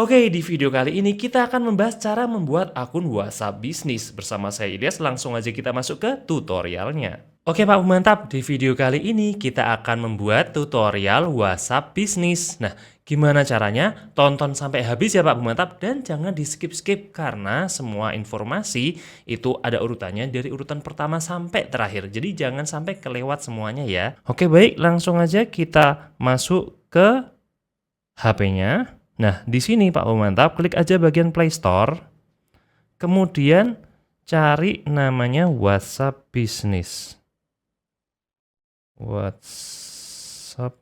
Oke, di video kali ini kita akan membahas cara membuat akun WhatsApp bisnis. Bersama saya Ilyas, langsung aja kita masuk ke tutorialnya. Oke Pak Mantap, di video kali ini kita akan membuat tutorial WhatsApp bisnis. Nah, gimana caranya? Tonton sampai habis ya Pak Mantap, dan jangan di skip-skip karena semua informasi itu ada urutannya dari urutan pertama sampai terakhir. Jadi jangan sampai kelewat semuanya ya. Oke baik, langsung aja kita masuk ke HP-nya. Nah, di sini Pak Mantap, klik aja bagian Play Store. Kemudian cari namanya WhatsApp Business. WhatsApp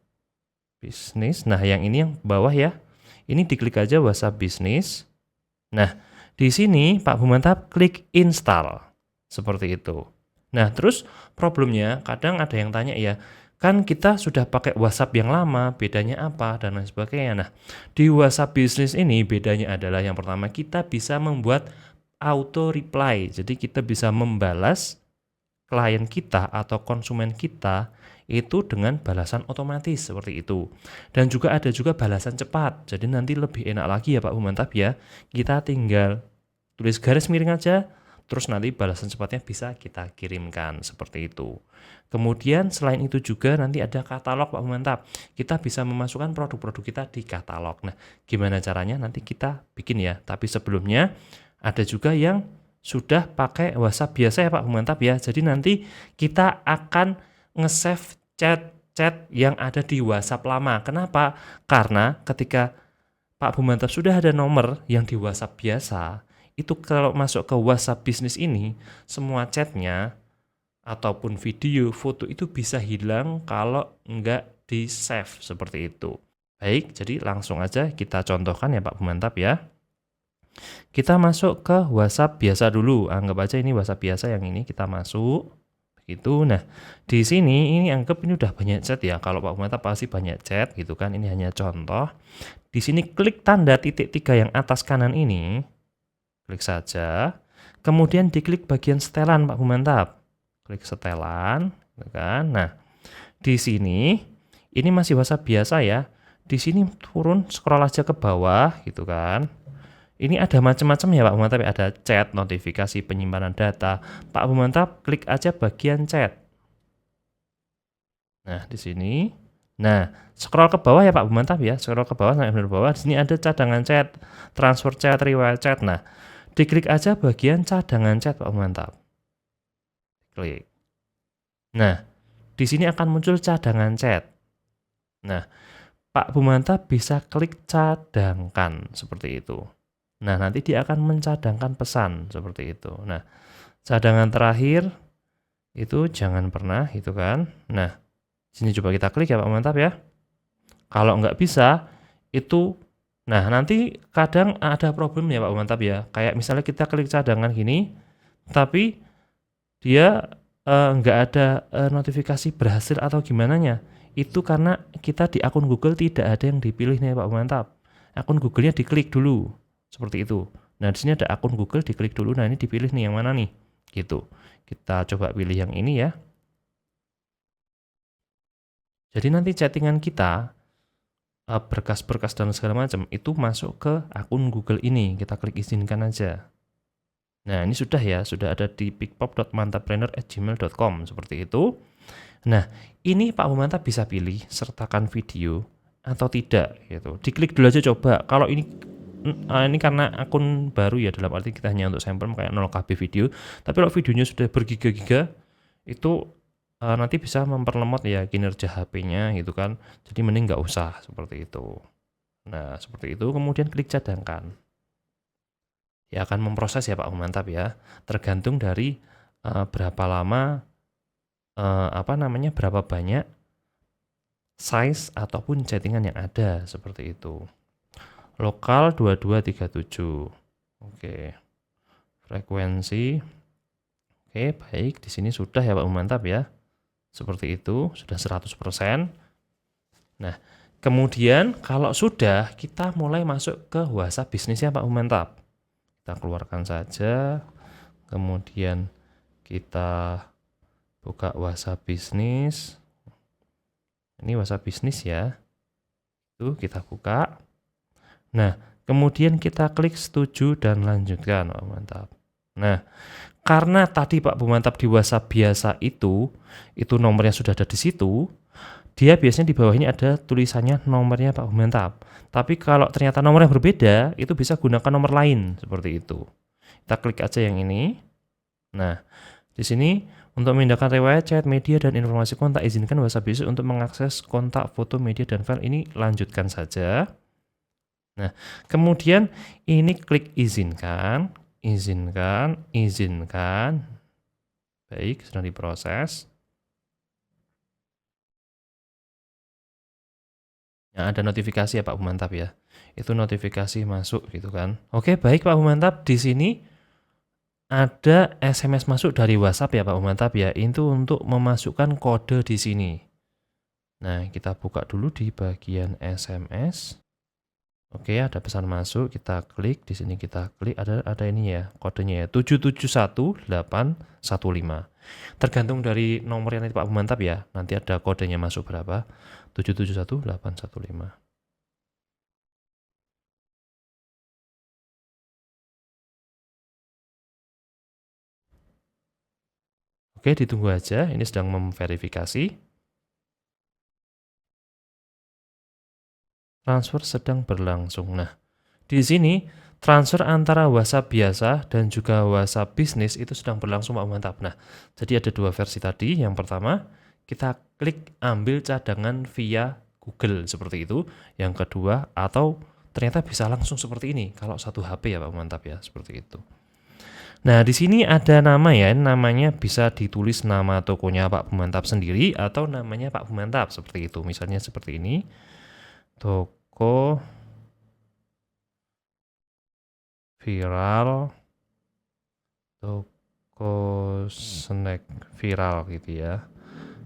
Business. Nah, yang ini yang bawah ya. Ini diklik aja WhatsApp Business. Nah, di sini Pak Mantap klik install. Seperti itu. Nah, terus problemnya kadang ada yang tanya ya, kan kita sudah pakai WhatsApp yang lama, bedanya apa dan lain sebagainya. Nah, di WhatsApp Business ini bedanya adalah yang pertama kita bisa membuat auto reply. Jadi kita bisa membalas klien kita atau konsumen kita itu dengan balasan otomatis seperti itu. Dan juga ada juga balasan cepat. Jadi nanti lebih enak lagi ya Pak Mantap ya. Kita tinggal tulis garis miring aja, terus nanti balasan cepatnya bisa kita kirimkan seperti itu. Kemudian selain itu juga nanti ada katalog Pak Mantap. Kita bisa memasukkan produk-produk kita di katalog. Nah, gimana caranya nanti kita bikin ya. Tapi sebelumnya ada juga yang sudah pakai WhatsApp biasa ya Pak Mantap ya. Jadi nanti kita akan nge-save chat-chat yang ada di WhatsApp lama. Kenapa? Karena ketika Pak Mantap sudah ada nomor yang di WhatsApp biasa, itu kalau masuk ke WhatsApp bisnis ini, semua chatnya ataupun video, foto itu bisa hilang kalau nggak di-save seperti itu. Baik, jadi langsung aja kita contohkan ya Pak Mantap ya. Kita masuk ke WhatsApp biasa dulu. Anggap aja ini WhatsApp biasa yang ini kita masuk. Begitu. Nah, di sini ini anggap ini udah banyak chat ya. Kalau Pak Mantap pasti banyak chat gitu kan. Ini hanya contoh. Di sini klik tanda titik 3 yang atas kanan ini. Klik saja. Kemudian diklik bagian setelan Pak Mantap. Klik setelan, gitu kan. Nah, di sini ini masih WhatsApp biasa ya. Di sini turun scroll aja ke bawah gitu kan. Ini ada macam-macam ya Pak Mantap, ada chat, notifikasi, penyimpanan data. Pak Mantap klik aja bagian chat. Nah, di sini. Nah, scroll ke bawah ya Pak Mantap ya, scroll ke bawah sampai benar bawah. Di sini ada cadangan chat, transfer chat, riwayat chat. Nah, diklik aja bagian cadangan chat Pak Mantap. Klik. Nah, di sini akan muncul cadangan chat. Nah, Pak Mantap bisa klik cadangkan seperti itu. Nah, nanti dia akan mencadangkan pesan seperti itu. Nah, cadangan terakhir itu jangan pernah itu kan. Nah, sini coba kita klik ya Pak Mantap ya. Kalau nggak bisa itu, nah nanti kadang ada problem ya Pak Mantap ya. Kayak misalnya kita klik cadangan gini, tapi dia nggak ada notifikasi berhasil atau gimana nya. Itu karena kita di akun Google tidak ada yang dipilih nih Pak Mantap. Akun Google-nya diklik dulu. Seperti itu. Nah, di sini ada akun Google, diklik dulu. Nah, ini dipilih nih yang mana nih? Gitu. Kita coba pilih yang ini ya. Jadi nanti chattingan kita, berkas-berkas dan segala macam itu masuk ke akun Google ini. Kita klik izinkan aja. Nah, ini sudah ya, sudah ada di pikpop.mantaptrainer@gmail.com seperti itu. Nah, ini Pak Mantap bisa pilih sertakan video atau tidak gitu. Diklik dulu aja coba. Kalau ini karena akun baru ya, dalam arti kita hanya untuk sampel kayak 0 KB video. Tapi kalau videonya sudah bergiga-giga itu nanti bisa memperlemot ya kinerja HP-nya gitu kan. Jadi mending nggak usah seperti itu. Nah, seperti itu kemudian klik cadangkan. Ya akan memproses ya Pak Mantap ya. Tergantung dari berapa lama berapa banyak size ataupun chattingan yang ada seperti itu. Lokal 2237. Oke. Frekuensi. Oke, baik. Di sini sudah ya Pak Mantap ya. Seperti itu, sudah 100%. Nah, kemudian kalau sudah, kita mulai masuk ke WhatsApp bisnisnya Pak Mantap. Kita keluarkan saja. Kemudian kita buka WhatsApp bisnis. Ini WhatsApp bisnis ya. Itu kita buka. Nah, Kemudian kita klik setuju dan lanjutkan. Oh, mantap. Nah, karena tadi Pak Bumantap di WhatsApp biasa itu nomornya sudah ada di situ, dia biasanya di bawah ini ada tulisannya nomornya Pak Bumantap. Tapi kalau ternyata nomornya berbeda, itu bisa gunakan nomor lain seperti itu. Kita klik aja yang ini. Nah, di sini untuk memindahkan riwayat chat, media, dan informasi kontak, izinkan WhatsApp Business untuk mengakses kontak, foto, media, dan file. Ini lanjutkan saja. Nah, kemudian ini klik izinkan, izinkan, izinkan. Baik, sedang diproses. Nah, ada notifikasi ya Pak Bumantap ya. Itu notifikasi masuk gitu kan. Oke, baik Pak Bumantap, di sini ada SMS masuk dari WhatsApp ya Pak Bumantap ya. Itu untuk memasukkan kode di sini. Nah, kita buka dulu di bagian SMS. Oke, ada pesan masuk, kita klik di sini, kita klik ada ini ya, kodenya ya 771815. Tergantung dari nomor yang nanti Pak Bumantap ya. Nanti ada kodenya masuk berapa? 771815. Oke, ditunggu aja, ini sedang memverifikasi. Transfer sedang berlangsung. Nah, di sini transfer antara WhatsApp biasa dan juga WhatsApp bisnis itu sedang berlangsung Pak Bumantap. Nah, jadi ada dua versi tadi. Yang pertama, kita klik ambil cadangan via Google seperti itu. Yang kedua, atau ternyata bisa langsung seperti ini kalau satu HP ya Pak Bumantap ya, seperti itu. Nah, di sini ada nama ya, namanya bisa ditulis nama tokonya Pak Bumantap sendiri atau namanya Pak Bumantap seperti itu. Misalnya seperti ini. Toko viral, toko snack viral gitu ya.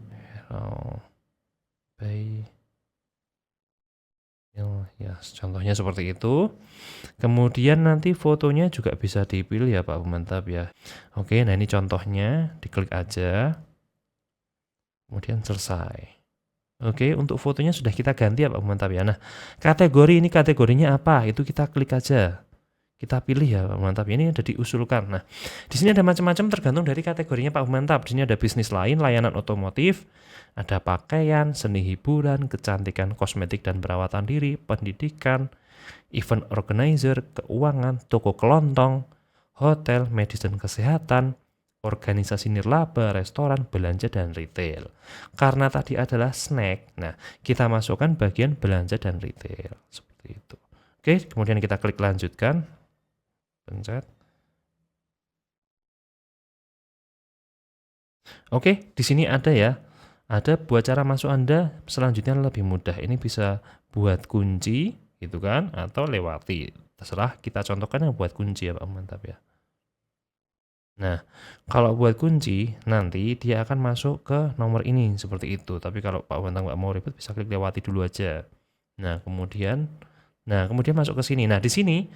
Viral by ya, contohnya seperti itu. Kemudian nanti fotonya juga bisa dipilih ya Pak Bumantap ya. Oke, nah ini contohnya, diklik aja. Kemudian selesai. Oke, untuk fotonya sudah kita ganti ya Pak Bumantap ya. Nah, kategori ini kategorinya apa? Itu kita klik aja. Kita pilih ya Pak Bumantap. Ini ada diusulkan. Nah, di sini ada macam-macam tergantung dari kategorinya Pak Bumantap. Di sini ada bisnis lain, layanan otomotif, ada pakaian, seni hiburan, kecantikan, kosmetik dan perawatan diri, pendidikan, event organizer, keuangan, toko kelontong, hotel, medis dan kesehatan, organisasi nirlaba, restoran, belanja, dan retail. Karena tadi adalah snack, nah kita masukkan bagian belanja dan retail. Seperti itu. Oke, kemudian kita klik lanjutkan. Pencet. Oke, di sini ada ya. Ada buat cara masuk Anda selanjutnya lebih mudah. Ini bisa buat kunci gitu kan atau lewati. Terserah, kita contohkan yang buat kunci ya Pak Mantap ya. Nah, kalau buat kunci nanti dia akan masuk ke nomor ini seperti itu. Tapi kalau Pak Mantap nggak mau ribet bisa klik lewati dulu aja. Nah, kemudian masuk ke sini. Nah, di sini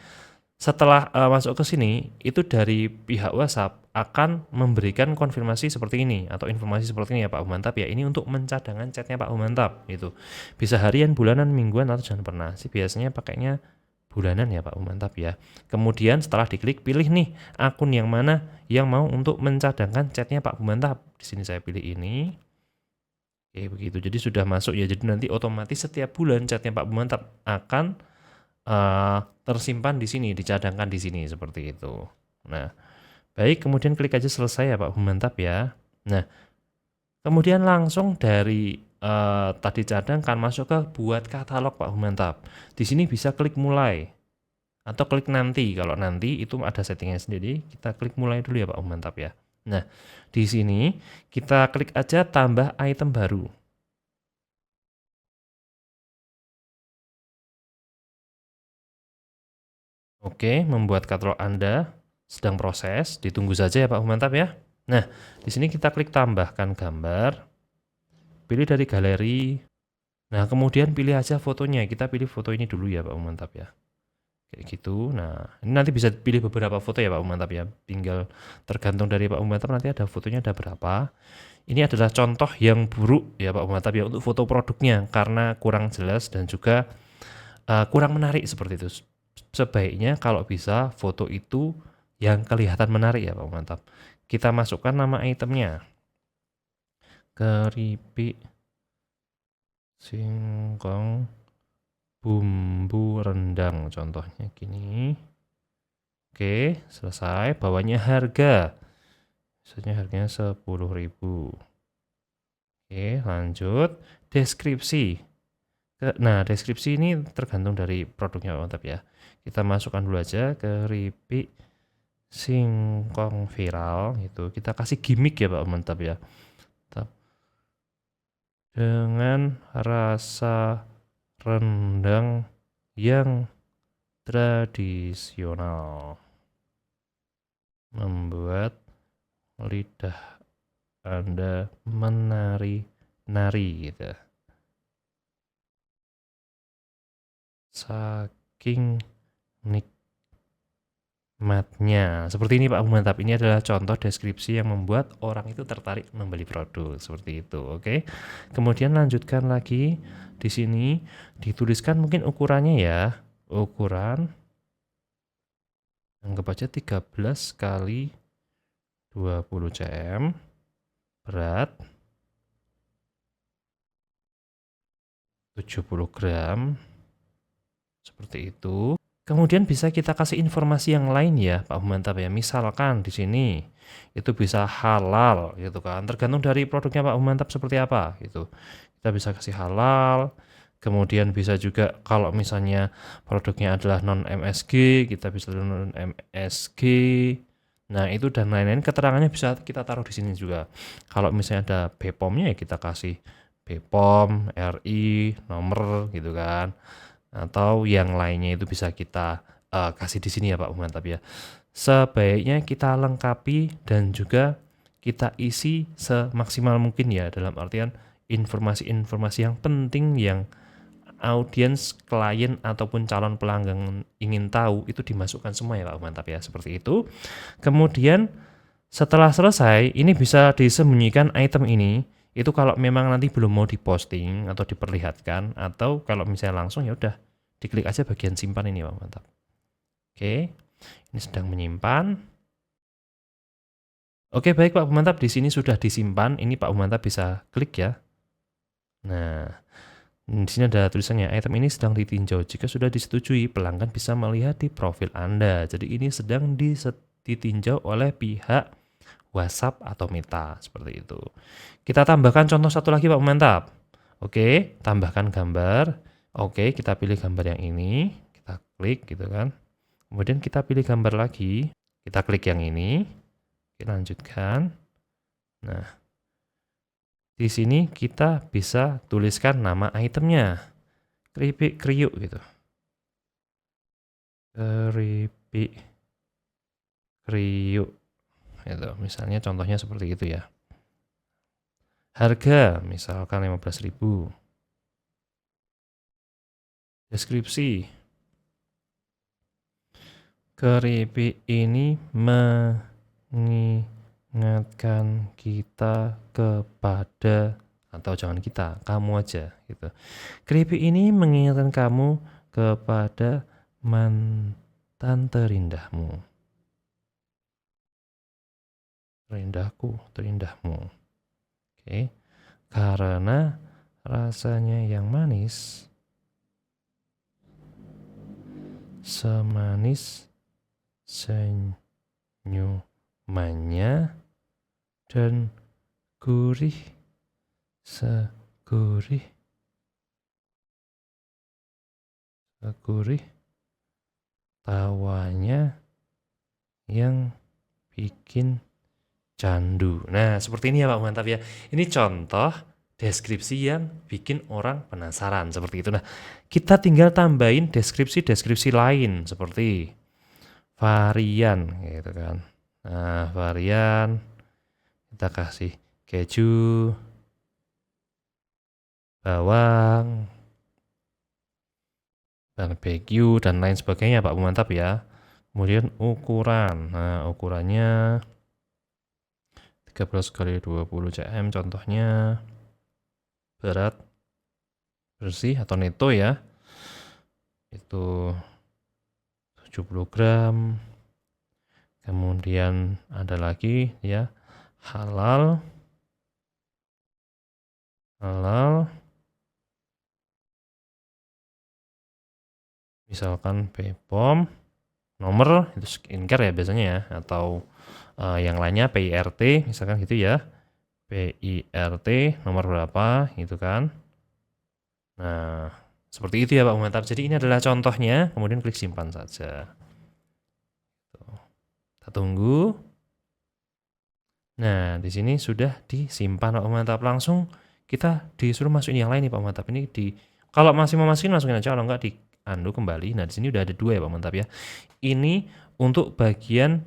setelah masuk ke sini, itu dari pihak WhatsApp akan memberikan konfirmasi seperti ini atau informasi seperti ini ya Pak Bumantap ya. Ini untuk mencadangkan chatnya Pak Bumantap itu. Bisa harian, bulanan, mingguan atau jangan pernah. Sih biasanya pakainya bulanan ya Pak Bumantap ya. Kemudian setelah diklik pilih nih akun yang mana yang mau untuk mencadangkan chatnya Pak Bumantap. Di sini saya pilih ini. Oke, begitu. Jadi sudah masuk ya. Jadi nanti otomatis setiap bulan chatnya Pak Bumantap akan tersimpan di sini, dicadangkan di sini seperti itu. Nah, baik, kemudian klik aja selesai ya Pak Bumantap ya. Nah, kemudian langsung dari tadi cadangkan masuk ke buat katalog Pak Bumantap. Di sini bisa klik mulai atau klik nanti. Kalau nanti itu ada settingnya sendiri, kita klik mulai dulu ya Pak Bumantap ya. Nah, di sini kita klik aja tambah item baru. Oke, membuat katalog Anda sedang proses, ditunggu saja ya Pak Bumantap ya. Nah, di sini kita klik tambahkan gambar, pilih dari galeri. Nah, kemudian pilih aja fotonya. Kita pilih foto ini dulu ya Pak Bumantap ya. Kayak gitu. Nah, ini nanti bisa pilih beberapa foto ya Pak Bumantap ya. Tinggal tergantung dari Pak Bumantap nanti ada fotonya ada berapa. Ini adalah contoh yang buruk ya Pak Bumantap ya untuk foto produknya karena kurang jelas dan juga kurang menarik seperti itu. sebaiknya kalau bisa foto itu yang kelihatan menarik ya Pak Mantap. Kita masukkan nama itemnya. Keripik singkong bumbu rendang, contohnya gini. Oke, selesai. Bawahnya harga. Misalnya harganya 10.000. Oke, lanjut. Deskripsi. Nah, deskripsi ini tergantung dari produknya Pak Mantap ya. Kita masukkan dulu aja keripik singkong viral itu. Kita kasih gimmick ya Pak Mantap ya. Dengan rasa rendang yang tradisional, membuat lidah Anda menari-nari gitu. Saking nikmatnya. Seperti ini Pak Mantap. Ini adalah contoh deskripsi yang membuat orang itu tertarik membeli produk seperti itu. Oke. Kemudian lanjutkan lagi di sini dituliskan mungkin ukurannya ya. Ukuran anggap aja 13 kali 20 cm, berat 70 gram, seperti itu. Kemudian bisa kita kasih informasi yang lain ya Pak Mantap ya. Misalkan di sini itu bisa halal gitu kan. Tergantung dari produknya Pak Mantap seperti apa gitu. Kita bisa kasih halal. Kemudian bisa juga kalau misalnya produknya adalah non MSG, kita bisa non MSG. Nah, itu dan lain-lain keterangannya bisa kita taruh di sini juga. Kalau misalnya ada BPOM-nya ya kita kasih BPOM, RI, nomor gitu kan. Atau yang lainnya itu bisa kita kasih di sini ya Pak Mantap ya. Sebaiknya kita lengkapi dan juga kita isi semaksimal mungkin ya, dalam artian informasi-informasi yang penting yang audiens, klien ataupun calon pelanggan ingin tahu itu dimasukkan semua ya Pak Mantap ya, seperti itu. Kemudian setelah selesai ini bisa disembunyikan item ini. Itu kalau memang nanti belum mau diposting atau diperlihatkan, atau kalau misalnya langsung ya udah diklik aja bagian simpan ini Pak Mantap. Oke, ini sedang menyimpan. Oke, baik Pak Mantap, di sini sudah disimpan. Ini Pak Mantap bisa klik ya. Nah, di sini ada tulisannya item ini sedang ditinjau. Jika sudah disetujui, pelanggan bisa melihat di profil Anda. Jadi ini sedang ditinjau oleh pihak WhatsApp atau Meta seperti itu. Kita tambahkan contoh satu lagi Pak Mantap. Oke, tambahkan gambar. Oke, kita pilih gambar yang ini, kita klik gitu kan. Kemudian kita pilih gambar lagi, kita klik yang ini, kita lanjutkan. Nah, di sini kita bisa tuliskan nama itemnya, keripik kriuk gitu. Keripik kriuk. Itu, misalnya contohnya seperti itu ya. Harga misalkan 15.000. Deskripsi. Keripik ini mengingatkan kita kepada, atau jangan kita, kamu aja gitu. Keripik ini mengingatkan kamu kepada mantan terindahmu. Terindahmu. Oke. Karena rasanya yang manis, semanis senyumannya dan gurih segurih tawanya yang bikin candu. Nah, seperti ini ya Pak Mantap ya. Ini contoh deskripsi yang bikin orang penasaran seperti itu. Nah, kita tinggal tambahin deskripsi-deskripsi lain seperti varian gitu kan. Nah, varian kita kasih keju, bawang, barbecue dan lain sebagainya Pak Mantap ya. Kemudian ukuran. Nah, ukurannya 13 kali 20 cm contohnya. Berat bersih atau neto ya. Itu 70 gram. Kemudian ada lagi ya, halal. Misalkan BPOM, nomor itu skincare ya biasanya ya, atau yang lainnya PIRT misalkan gitu ya. PIRT nomor berapa gitu kan. Nah, seperti itu ya Pak Mantap. Jadi ini adalah contohnya, kemudian klik simpan saja. Kita tunggu. Nah, di sini sudah disimpan Pak Mantap. Langsung kita disuruh masukin yang lain nih Pak Mantap. Ini kalau masih mau masukin aja, kalau enggak di undo kembali. Nah, di sini udah ada 2 ya Pak Mantap ya. Ini untuk bagian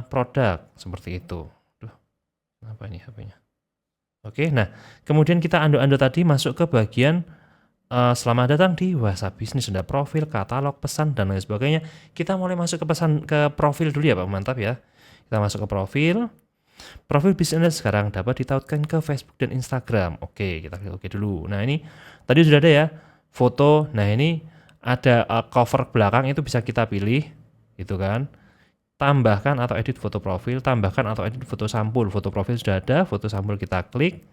produk seperti itu. Duh, apa ini HP-nya? Oke, nah kemudian kita undo tadi masuk ke bagian selamat datang di WhatsApp Bisnis, ada profil, katalog, pesan, dan lain sebagainya. Kita mulai masuk ke profil dulu ya Pak Mantap ya. Kita masuk ke profil bisnis sekarang dapat ditautkan ke Facebook dan Instagram. Oke, kita klik oke dulu. Nah ini tadi sudah ada ya foto. Nah ini ada cover belakang, itu bisa kita pilih gitu kan. Tambahkan atau edit foto profil, tambahkan atau edit foto sampul. Foto profil sudah ada, foto sampul kita klik,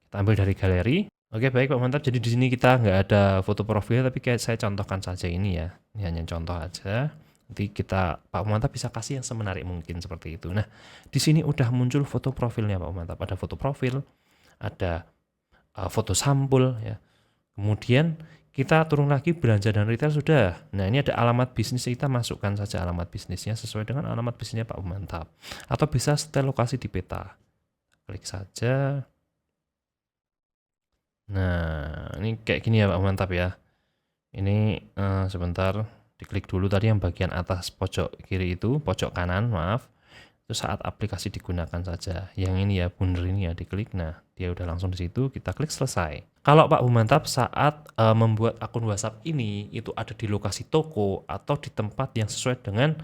kita ambil dari galeri. Oke baik Pak Mantap, jadi di sini kita nggak ada foto profil, tapi kayak saya contohkan saja ini ya. Ini hanya contoh aja. Nanti Pak Mantap bisa kasih yang semenarik mungkin seperti itu. Nah, di sini udah muncul foto profilnya Pak Mantap. Ada foto profil, ada foto sampul ya. Kemudian kita turun lagi belanja dan retail sudah. Nah, ini ada alamat bisnis, kita masukkan saja alamat bisnisnya sesuai dengan alamat bisnisnya Pak Mantap. Atau bisa setel lokasi di peta. Klik saja. Nah, ini kayak gini ya Pak Mantap ya. Ini sebentar. Diklik dulu tadi yang bagian atas pojok kiri itu, pojok kanan, maaf. Itu saat aplikasi digunakan saja. Yang ini ya, bundar ini ya, diklik. Nah, dia udah langsung di situ, kita klik selesai. Kalau Pak Mantap saat membuat akun WhatsApp ini, itu ada di lokasi toko atau di tempat yang sesuai dengan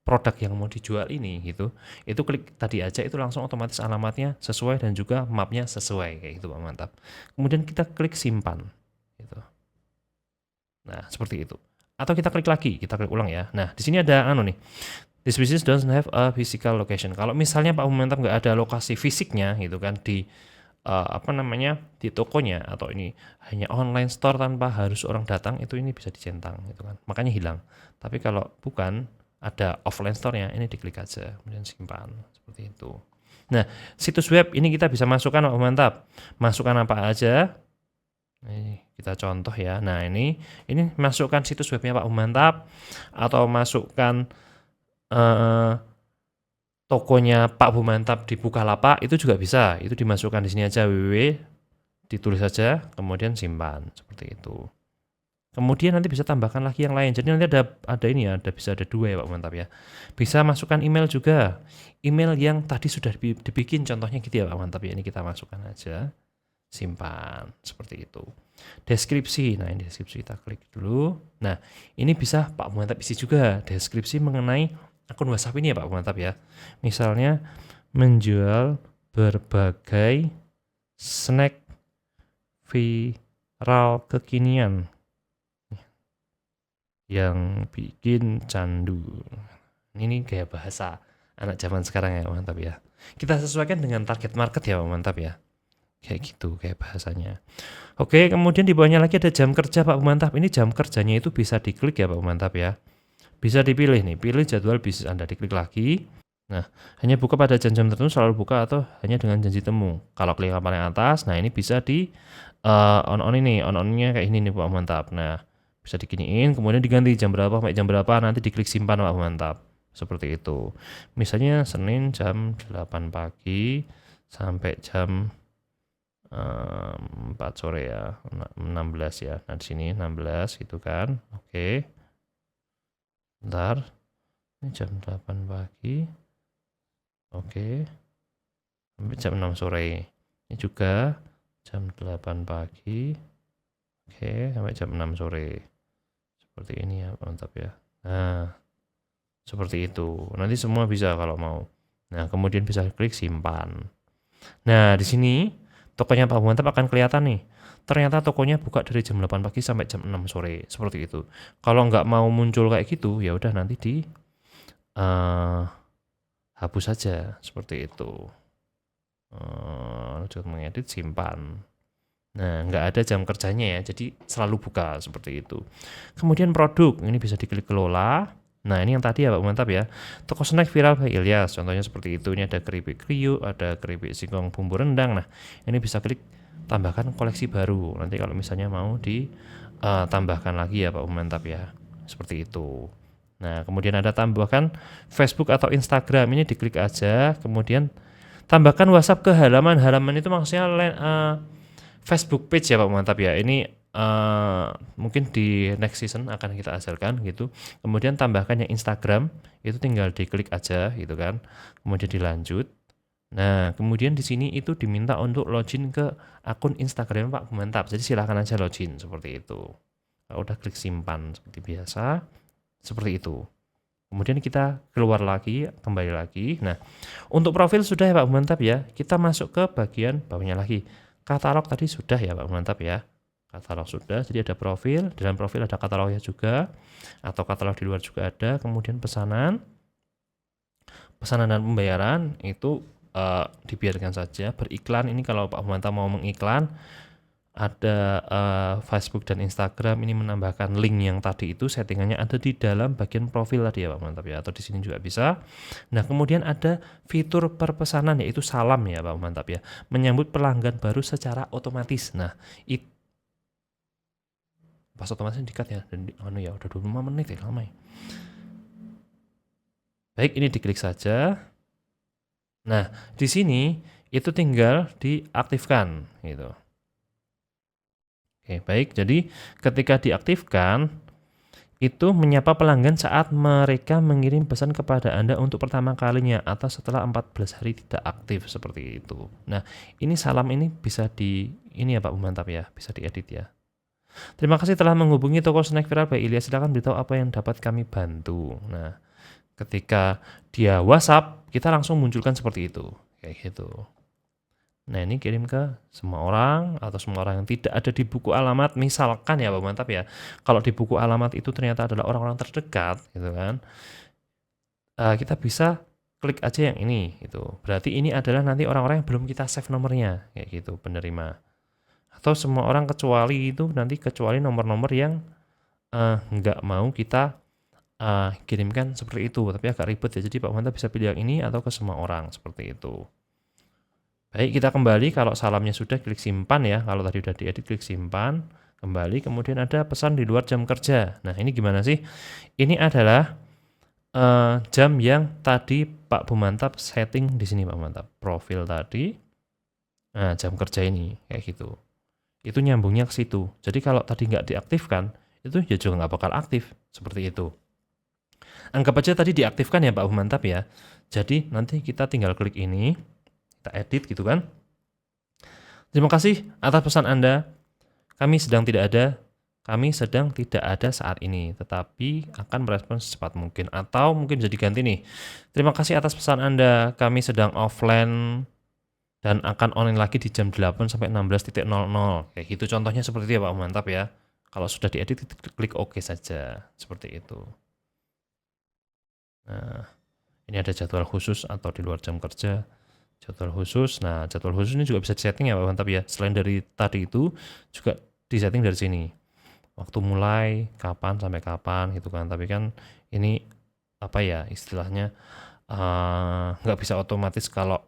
produk yang mau dijual ini gitu. Itu klik tadi aja, itu langsung otomatis alamatnya sesuai dan juga mapnya sesuai kayak gitu Pak Mantap. Kemudian kita klik simpan gitu. Nah, seperti itu. Atau kita klik lagi, kita klik ulang ya. Nah, di sini ada nih. This business doesn't have a physical location. Kalau misalnya Pak Mantap nggak ada lokasi fisiknya gitu kan di di tokonya, atau ini hanya online store tanpa harus orang datang, itu ini bisa dicentang gitu kan. Makanya hilang. Tapi kalau bukan ada offline store-nya, ini diklik aja kemudian simpan seperti itu. Nah, situs web ini kita bisa masukkan Pak Mantap. Masukkan apa aja. Ini kita contoh ya. Nah, ini masukkan situs webnya Pak Mantap atau masukkan tokonya Pak Mantap di Bukalapak, itu juga bisa. Itu dimasukkan di sini aja www, ditulis saja kemudian simpan seperti itu. Kemudian nanti bisa tambahkan lagi yang lain. Jadi nanti ada ini ya, bisa ada 2 ya Pak Mantap ya. Bisa masukkan email juga. Email yang tadi sudah dibikin contohnya gitu ya Pak Mantap ya. Ini kita masukkan aja. Simpan seperti itu. Deskripsi, nah ini deskripsi kita klik dulu. Nah ini bisa Pak Mantap isi juga deskripsi mengenai akun WhatsApp ini ya Pak Mantap ya. Misalnya menjual berbagai snack viral kekinian yang bikin candu. Ini gaya bahasa anak zaman sekarang ya Pak Mantap ya. Kita sesuaikan dengan target market ya Pak Mantap ya. Kayak gitu kayak bahasanya. Oke, kemudian di bawahnya lagi ada jam kerja Pak Mantap. Ini jam kerjanya itu bisa diklik ya Pak Mantap ya. Bisa dipilih nih, pilih jadwal bisnis Anda, diklik lagi. Nah, hanya buka pada jam-jam tertentu, selalu buka atau hanya dengan janji temu. Kalau klik yang paling atas, nah ini bisa di on ini, on-onnya kayak ini nih Pak Mantap. Nah, bisa diginiin, kemudian diganti jam berapa sampai jam berapa, nanti diklik simpan Pak Mantap. Seperti itu. Misalnya Senin jam 8 pagi sampai jam 4 sore ya, 16 ya. Nah, di sini 16 gitu kan. Oke. Bentar. Ini jam 8 pagi. Oke. Sampai jam 6 sore. Ini juga jam 8 pagi. Oke, sampai jam 6 sore. Seperti ini ya, mantap ya. Nah, seperti itu. Nanti semua bisa kalau mau. Nah, kemudian bisa klik simpan. Nah, di sini tokonya Pak Mantap akan kelihatan nih. Ternyata tokonya buka dari jam 8 pagi sampai jam 6 sore, seperti itu. Kalau nggak mau muncul kayak gitu, ya udah nanti di hapus saja, seperti itu. Lanjut mengedit, simpan. Nah, nggak ada jam kerjanya ya, jadi selalu buka seperti itu. Kemudian produk, ini bisa diklik kelola. Nah, ini yang tadi ya Pak Mantap ya. Toko snack viral by Ilyas, contohnya seperti itu. Ini ada keripik kriuk, ada keripik singkong bumbu rendang. Nah, ini bisa klik tambahkan koleksi baru. Nanti kalau misalnya mau ditambahkan lagi ya Pak Mantap ya. Seperti itu. Nah, kemudian ada tambahkan Facebook atau Instagram. Ini diklik aja, kemudian tambahkan WhatsApp ke halaman. Halaman itu maksudnya Facebook page ya Pak Mantap ya. Ini mungkin di next season akan kita ajarkan gitu. Kemudian tambahkan yang Instagram, itu tinggal diklik aja gitu kan. Kemudian dilanjut. Nah, kemudian di sini itu diminta untuk login ke akun Instagram Pak Mantap. Jadi silahkan aja login seperti itu. Kalau udah klik simpan seperti biasa, seperti itu. Kemudian kita keluar lagi, kembali lagi. Nah, untuk profil sudah ya Pak Mantap ya. Kita masuk ke bagian bawahnya lagi. Katalog tadi sudah ya Pak Mantap ya. Katalog sudah, jadi ada profil. Di dalam profil ada katalognya juga. Atau katalog di luar juga ada. Kemudian pesanan. Pesanan dan pembayaran itu dibiarkan saja. Beriklan ini kalau Pak Mantap mau mengiklan, ada Facebook dan Instagram, ini menambahkan link yang tadi itu, settingannya ada di dalam bagian profil tadi ya Pak Mantap ya, atau di sini juga bisa. Nah, kemudian ada fitur perpesanan, yaitu salam ya Pak Mantap ya, menyambut pelanggan baru secara otomatis. Nah, pas otomatis dikat ya, dan ya udah 25 menit ya, lama ya. Baik, ini diklik saja. Nah, di sini itu tinggal diaktifkan gitu. Oke, baik. Jadi ketika diaktifkan, itu menyapa pelanggan saat mereka mengirim pesan kepada Anda untuk pertama kalinya atau setelah 14 hari tidak aktif, seperti itu. Nah, ini salam ini bisa ini ya Pak Mantap ya, bisa diedit ya. Terima kasih telah menghubungi toko snack viral by Ilyas. Silakan beritahu apa yang dapat kami bantu. Nah, ketika dia WhatsApp, kita langsung munculkan seperti itu, kayak gitu. Nah, ini kirim ke semua orang atau semua orang yang tidak ada di buku alamat, misalkan ya Pak Mantap ya. Kalau di buku alamat itu ternyata adalah orang-orang terdekat gitu kan. Kita bisa klik aja yang ini gitu. Berarti ini adalah nanti orang-orang yang belum kita save nomornya kayak gitu, penerima. Atau semua orang kecuali nomor-nomor yang nggak mau kita kirimkan seperti itu, tapi agak ribet ya. Jadi Pak Mantap bisa pilih yang ini atau ke semua orang seperti itu. Baik, kita kembali. Kalau salamnya sudah, klik simpan ya. Kalau tadi udah diedit, klik simpan. Kembali, kemudian ada pesan di luar jam kerja. Nah, ini gimana sih? Ini adalah jam yang tadi Pak Bumantap setting di sini Pak Mantap. Profil tadi. Nah, jam kerja ini kayak gitu. Itu nyambungnya ke situ. Jadi kalau tadi nggak diaktifkan, itu ya juga nggak bakal aktif. Seperti itu. Anggap aja tadi diaktifkan ya Pak Bumantap ya. Jadi nanti kita tinggal klik ini. Kita edit gitu kan. Terima kasih atas pesan Anda. Kami sedang tidak ada saat ini, tetapi akan merespons secepat mungkin. Atau mungkin bisa diganti nih. Terima kasih atas pesan Anda. Kami sedang offline dan akan online lagi di jam 8 sampai 16.00. Kayak gitu contohnya seperti itu ya Pak Mantap ya. Kalau sudah diedit, klik OK saja. Seperti itu. Nah, ini ada jadwal khusus atau di luar jam kerja. Jadwal khusus. Nah, jadwal khusus ini juga bisa disetting ya Pak Mantap ya. Selain dari tadi itu juga disetting dari sini. Waktu mulai kapan sampai kapan gitu kan. Tapi kan ini apa ya istilahnya nggak bisa otomatis kalau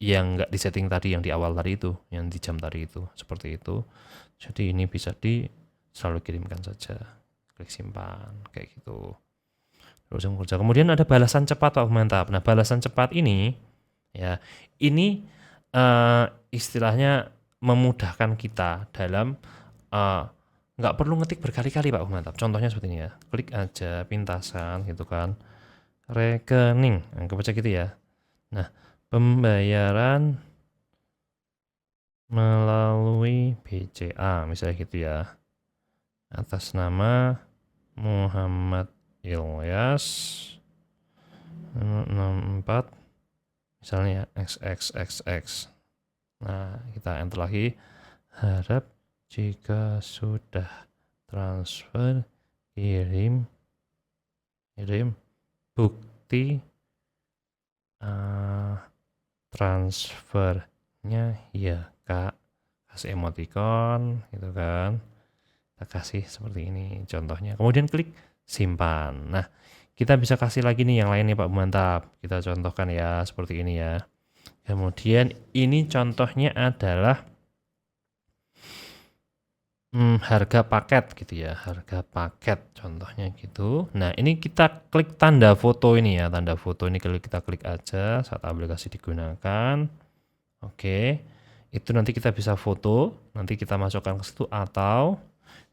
yang nggak disetting tadi, yang di awal tadi itu, yang di jam tadi itu, seperti itu. Jadi ini bisa selalu kirimkan saja. Klik simpan kayak gitu. Terus yang kerja. Kemudian ada balasan cepat Pak Mantap. Nah, balasan cepat ini ya, ini istilahnya memudahkan kita dalam nggak perlu ngetik berkali-kali Pak Mantap. Contohnya seperti ini ya. Klik aja pintasan gitu kan. Rekening. Anggap aja gitu ya. Nah, pembayaran melalui BCA misalnya gitu ya. Atas nama Muhammad Ilyas 64 misalnya XXXX. Nah, kita enter lagi. Harap jika sudah transfer, kirim bukti transfernya ya Kak. Kasih emoticon gitu kan. Kita kasih seperti ini contohnya. Kemudian klik simpan. Nah, kita bisa kasih lagi nih yang lain nih Pak Mantap. Kita contohkan ya seperti ini ya. Kemudian ini contohnya adalah harga paket gitu ya, harga paket contohnya gitu. Nah, ini kita klik tanda foto ini ya, tanda foto ini kita klik aja saat aplikasi digunakan. Oke, itu nanti kita bisa foto, nanti kita masukkan ke situ atau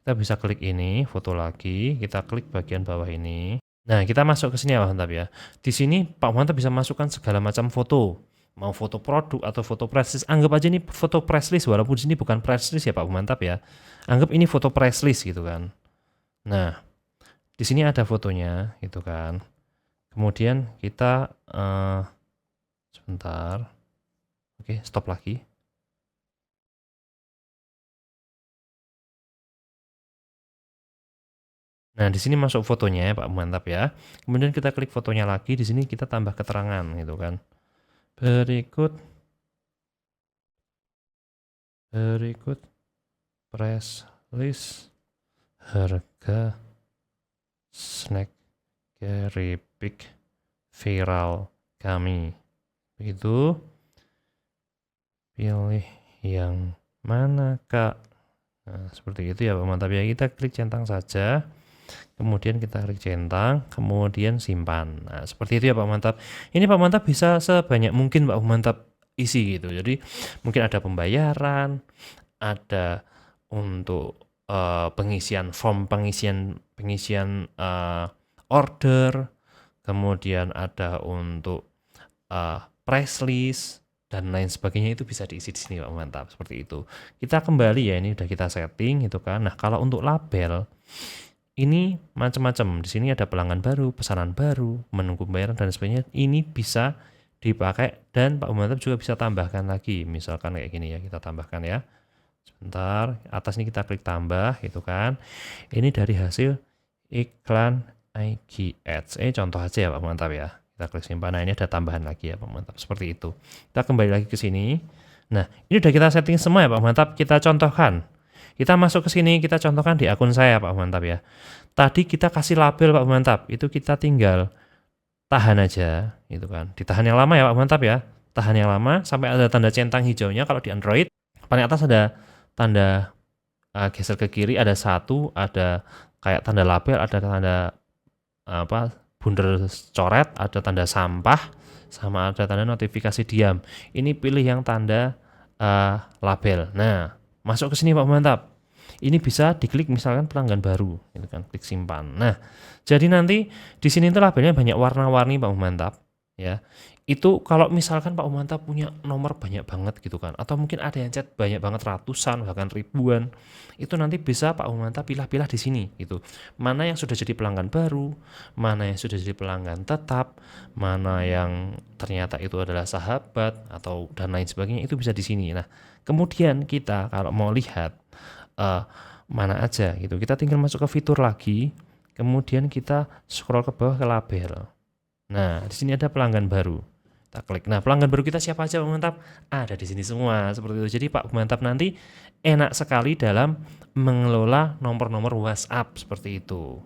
kita bisa klik ini, foto lagi, kita klik bagian bawah ini. Nah, kita masuk ke sini ya Pak Mantap ya. Di sini Pak Mantap bisa masukkan segala macam foto. Mau foto produk atau foto press list. Anggap aja ini foto press list walaupun di sini bukan press list ya Pak Mantap ya. Anggap ini foto press list gitu kan. Nah, di sini ada fotonya gitu kan. Kemudian kita sebentar. Oke, stop lagi. Nah, di sini masuk fotonya ya Pak Mantap ya. Kemudian kita klik fotonya lagi, di sini kita tambah keterangan gitu kan. Berikut press list harga snack keripik viral kami. Begitu. Pilih yang mana Kak? Nah, seperti itu ya Pak Mantap ya. Kita klik centang saja. Kemudian kita klik centang, kemudian simpan. Nah, seperti itu ya Pak Mantap. Ini Pak Mantap bisa sebanyak mungkin Pak Mantap isi gitu. Jadi mungkin ada pembayaran, ada untuk pengisian form pengisian order, kemudian ada untuk price list dan lain sebagainya, itu bisa diisi di sini Pak Mantap seperti itu. Kita kembali ya, ini udah kita setting gitu kan. Nah, kalau untuk label ini macam-macam. Di sini ada pelanggan baru, pesanan baru, menunggu pembayaran dan sebagainya. Ini bisa dipakai dan Pak Mantap juga bisa tambahkan lagi. Misalkan kayak gini ya, kita tambahkan ya. Sebentar, atas ini kita klik tambah gitu kan. Ini dari hasil iklan IG Ads. Contoh aja ya Pak Mantap ya. Kita klik simpan. Nah, ini ada tambahan lagi ya Pak Mantap. Seperti itu. Kita kembali lagi ke sini. Nah, ini udah kita setting semua ya Pak Mantap. Kita contohkan. Kita masuk ke sini, kita contohkan di akun saya Pak Mantap ya. Tadi kita kasih label Pak Mantap, itu kita tinggal tahan aja gitu kan. Ditahan yang lama ya Pak Mantap ya. Tahan yang lama sampai ada tanda centang hijaunya. Kalau di Android paling atas ada tanda geser ke kiri, ada satu, ada kayak tanda label, ada tanda bundar coret, ada tanda sampah, sama ada tanda notifikasi diam. Ini pilih yang tanda label. Nah, masuk ke sini Pak Mantap. Ini bisa diklik misalkan pelanggan baru, gitu kan, klik simpan. Nah, jadi nanti di sini tuh labelnya banyak warna-warni Pak Mantap, ya. Itu kalau misalkan Pak Mantap punya nomor banyak banget gitu kan, atau mungkin ada yang chat banyak banget ratusan bahkan ribuan, itu nanti bisa Pak Mantap pilah-pilah di sini gitu. Mana yang sudah jadi pelanggan baru, mana yang sudah jadi pelanggan tetap, mana yang ternyata itu adalah sahabat atau dan lain sebagainya, itu bisa di sini. Nah, kemudian kita kalau mau lihat mana aja gitu, kita tinggal masuk ke fitur lagi, kemudian kita scroll ke bawah ke label. Nah, di sini ada pelanggan baru. Kita klik. Nah, pelanggan baru kita siapa aja Pak Mantap? Ada di sini semua seperti itu. Jadi Pak Mantap nanti enak sekali dalam mengelola nomor-nomor WhatsApp seperti itu.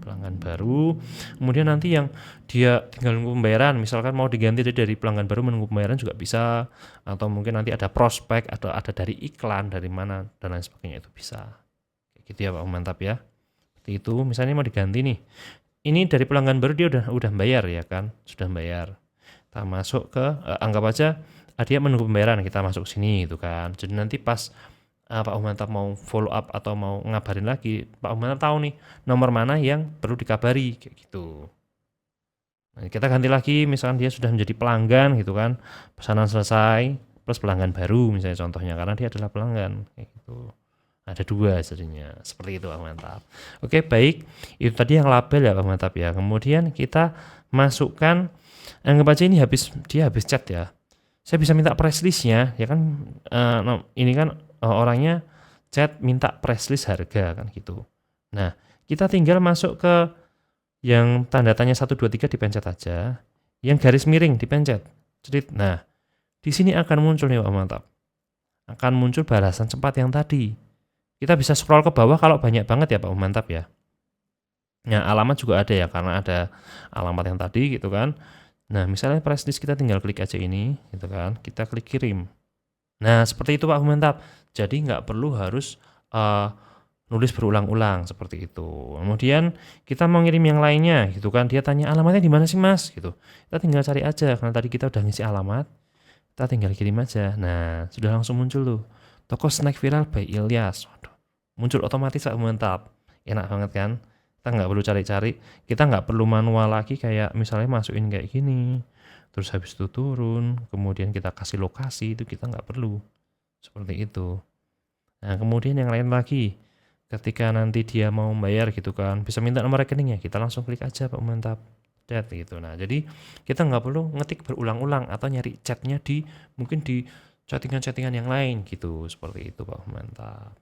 Pelanggan baru, kemudian nanti yang dia tinggal nunggu pembayaran, misalkan mau diganti dari pelanggan baru menunggu pembayaran juga bisa, atau mungkin nanti ada prospek atau ada dari iklan dari mana dan lain sebagainya, itu bisa kayak gitu ya Pak Mantap ya. Seperti itu. Misalnya mau diganti nih, ini dari pelanggan baru dia udah bayar ya kan, sudah bayar. Kita masuk ke anggap aja dia menunggu pembayaran, kita masuk sini gitu kan. Jadi nanti pas Pak Mantap mau follow up atau mau ngabarin lagi, Pak Mantap tahu nih nomor mana yang perlu dikabari kayak gitu. Nah, kita ganti lagi, misalkan dia sudah menjadi pelanggan gitu kan, pesanan selesai plus pelanggan baru misalnya contohnya, karena dia adalah pelanggan kayak gitu. Ada dua jadinya seperti itu Pak Mantap. Oke, baik, itu tadi yang label ya Pak Mantap ya. Kemudian kita masukkan, anggap aja ini dia habis chat ya. Saya bisa minta press list-nya, ya kan, ini kan orangnya chat minta press list harga kan gitu. Nah, kita tinggal masuk ke yang tanda tanya 1, 2, 3 dipencet aja, yang garis miring dipencet. Nah, di sini akan muncul nih Pak Mantap. Akan muncul balasan cepat yang tadi. Kita bisa scroll ke bawah kalau banyak banget ya Pak Mantap ya. Nah, alamat juga ada ya, karena ada alamat yang tadi gitu kan. Nah, misalnya press list kita tinggal klik aja ini gitu kan, kita klik kirim. Nah, seperti itu Pak Mantap. Jadi nggak perlu harus nulis berulang-ulang seperti itu. Kemudian kita mau ngirim yang lainnya gitu kan, dia tanya alamatnya di mana sih Mas gitu. Kita tinggal cari aja, karena tadi kita udah ngisi alamat, kita tinggal kirim aja. Nah, sudah langsung muncul tuh. Toko snack viral by Ilyas. Waduh, muncul otomatis Pak Mantap. Enak banget kan? Kita nggak perlu cari-cari, kita nggak perlu manual lagi kayak misalnya masukin kayak gini, terus habis itu turun, kemudian kita kasih lokasi, itu kita nggak perlu. Seperti itu. Nah, kemudian yang lain lagi, ketika nanti dia mau bayar gitu kan, bisa minta nomor rekeningnya, kita langsung klik aja Pak Mantap, chat gitu. Nah, jadi kita nggak perlu ngetik berulang-ulang atau nyari chatnya di mungkin di chattingan-chattingan yang lain gitu, seperti itu Pak Mantap.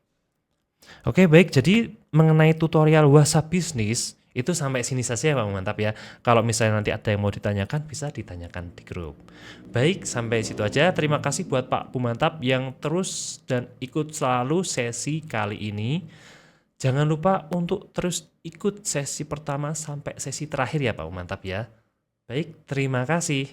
Oke baik, jadi mengenai tutorial WhatsApp bisnis itu sampai sini saja Pak Mantap ya. Kalau misalnya nanti ada yang mau ditanyakan, bisa ditanyakan di grup. Baik, sampai situ aja. Terima kasih buat Pak Mantap yang terus dan ikut selalu sesi kali ini. Jangan lupa untuk terus ikut sesi pertama sampai sesi terakhir ya Pak Mantap ya. Baik, terima kasih.